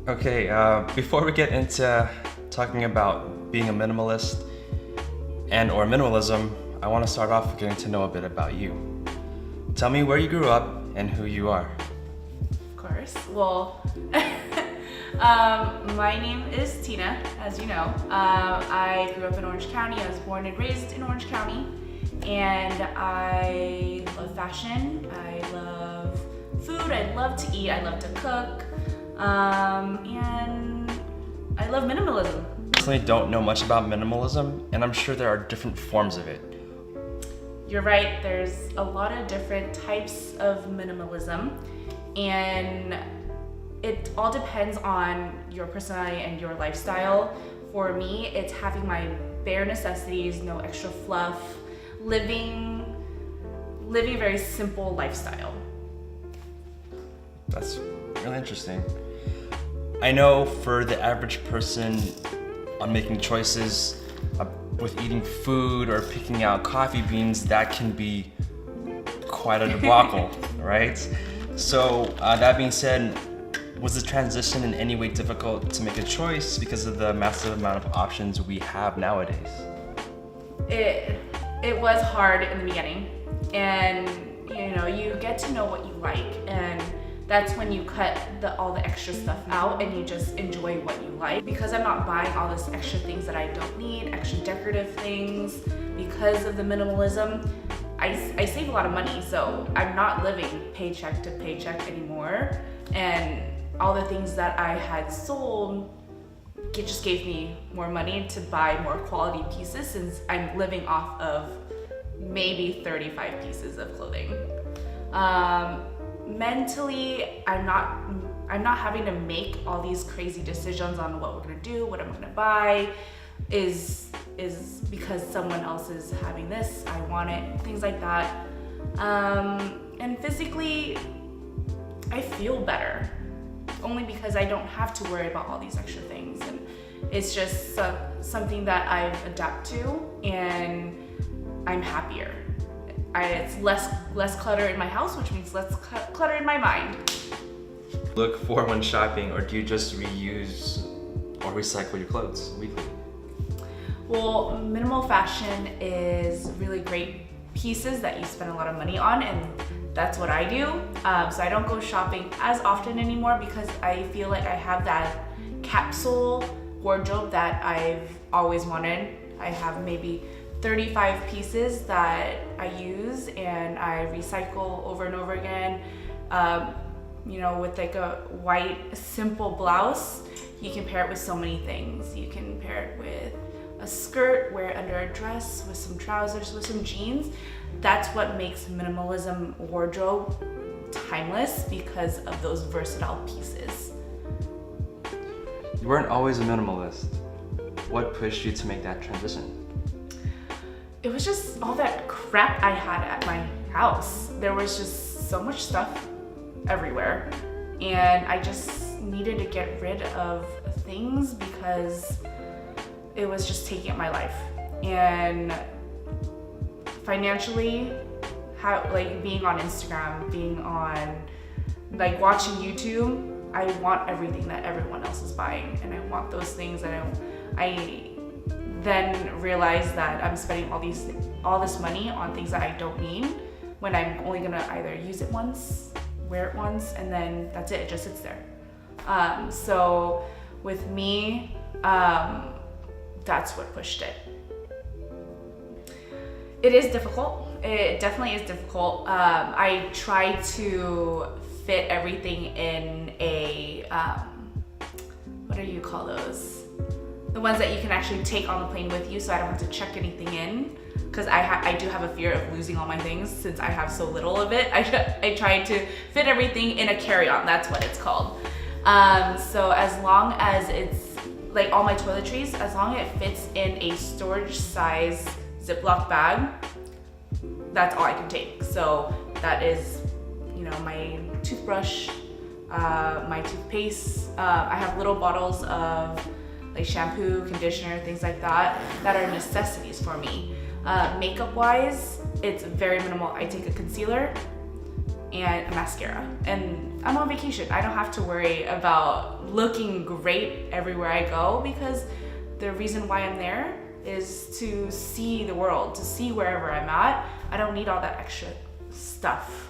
Okay, before we get into talking about being a minimalist and or minimalism, I want to start off with getting to know a bit about you. Tell me where you grew up and who you are. Of course. Well, my name is Tina, as you know. I grew up in Orange County. I was born and raised in Orange County. And I love fashion. I love food. I love to eat. I love to cook. And I love minimalism. I personally don't know much about minimalism, and I'm sure there are different forms of it. You're right, there's a lot of different types of minimalism, and it all depends on your personality and your lifestyle. For me, it's having my bare necessities, no extra fluff, living a very simple lifestyle. That's really interesting. I know for the average person on making choices with eating food or picking out coffee beans, that can be quite a debacle, right? So that being said, was the transition in any way difficult to make a choice because of the massive amount of options we have nowadays? It was hard in the beginning, and you get to know what you like, and that's when you cut all the extra stuff out and you just enjoy what you like. Because I'm not buying all this extra things that I don't need, extra decorative things, because of the minimalism, I save a lot of money, so I'm not living paycheck to paycheck anymore. And all the things that I had sold, it just gave me more money to buy more quality pieces, since I'm living off of maybe 35 pieces of clothing. Mentally, I'm not having to make all these crazy decisions on what we're gonna do, what I'm gonna buy, is because someone else is having this, I want it, things like that. And physically, I feel better, only because I don't have to worry about all these extra things, and it's just something that I've adapted to, and I'm happier. It's less clutter in my house, which means less clutter in my mind. Look for when shopping, or do you just reuse or recycle your clothes weekly? Well, minimal fashion is really great pieces that you spend a lot of money on, and that's what I do. So I don't go shopping as often anymore, because I feel like I have that capsule wardrobe that I've always wanted. I have maybe 35 pieces that I use and I recycle over and over again. With like a white simple blouse, you can pair it with so many things. You can pair it with a skirt, wear it under a dress, with some trousers, with some jeans. That's what makes minimalism wardrobe timeless, because of those versatile pieces. You weren't always a minimalist. What pushed you to make that transition? It was just all that crap I had at my house. There was just so much stuff everywhere, and I just needed to get rid of things because it was just taking up my life. And financially, being on Instagram, being on watching YouTube, I want everything that everyone else is buying, and I want those things, and I then realize that I'm spending all this money on things that I don't need, when I'm only gonna either use it once, wear it once, and then that's it just sits there. So with me, that's what pushed it. It is difficult. It definitely is difficult. I try to fit everything in a, what do you call those? The ones that you can actually take on the plane with you, so I don't have to check anything in, because I do have a fear of losing all my things since I have so little of it. I try to fit everything in a carry-on, that's what it's called. So as long as it's like all my toiletries, as long as it fits in a storage size Ziploc bag, that's all I can take. So that is, my toothbrush, my toothpaste. I have little bottles of shampoo, conditioner, things like that are necessities for me. Makeup wise, it's very minimal. I take a concealer and a mascara, and I'm on vacation. I don't have to worry about looking great everywhere I go, because the reason why I'm there is to see the world, to see wherever I'm at. I don't need all that extra stuff.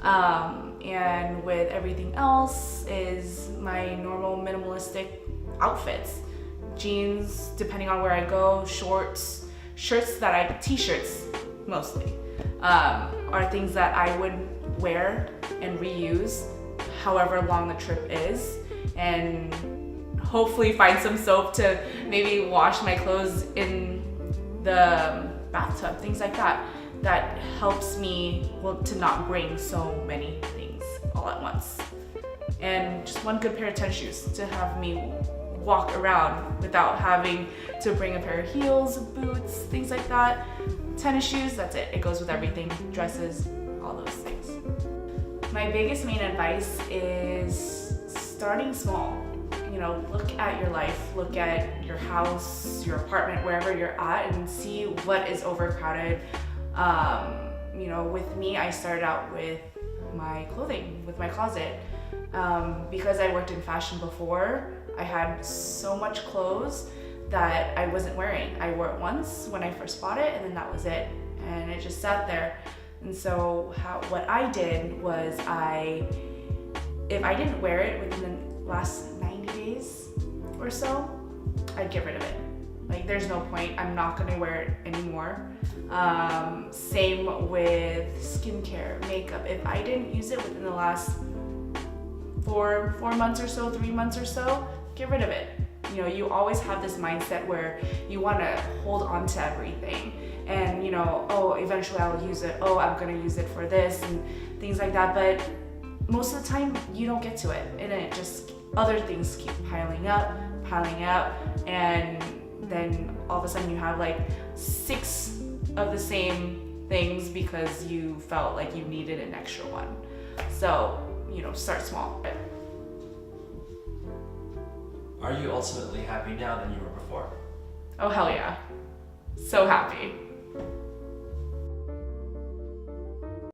And with everything else is my normal minimalistic outfits. Jeans, depending on where I go, shorts, t-shirts mostly, are things that I would wear and reuse however long the trip is, and hopefully find some soap to maybe wash my clothes in the bathtub, things like that. That helps me, to not bring so many things all at once. And just one good pair of tennis shoes to have me walk around without having to bring a pair of heels, boots, things like that. Tennis shoes, that's it. It goes with everything. Dresses, all those things. My biggest main advice is starting small. Look at your life, look at your house, your apartment, wherever you're at, and see what is overcrowded. With me, I started out with my clothing, with my closet. Because I worked in fashion before, I had so much clothes that I wasn't wearing. I wore it once when I first bought it, and then that was it. And it just sat there. And so what I did was if I didn't wear it within the last 90 days or so, I'd get rid of it. Like, there's no point, I'm not gonna wear it anymore. Same with skincare, makeup. If I didn't use it within the last 4 months or so, 3 months or so, get rid of it. You always have this mindset where you wanna hold on to everything. And eventually I'll use it. I'm gonna use it for this and things like that. But most of the time you don't get to it. And it just, other things keep piling up. And then all of a sudden you have like 6 of the same things because you felt like you needed an extra one. So, start small. Are you ultimately happy now than you were before? Oh, hell yeah. So happy.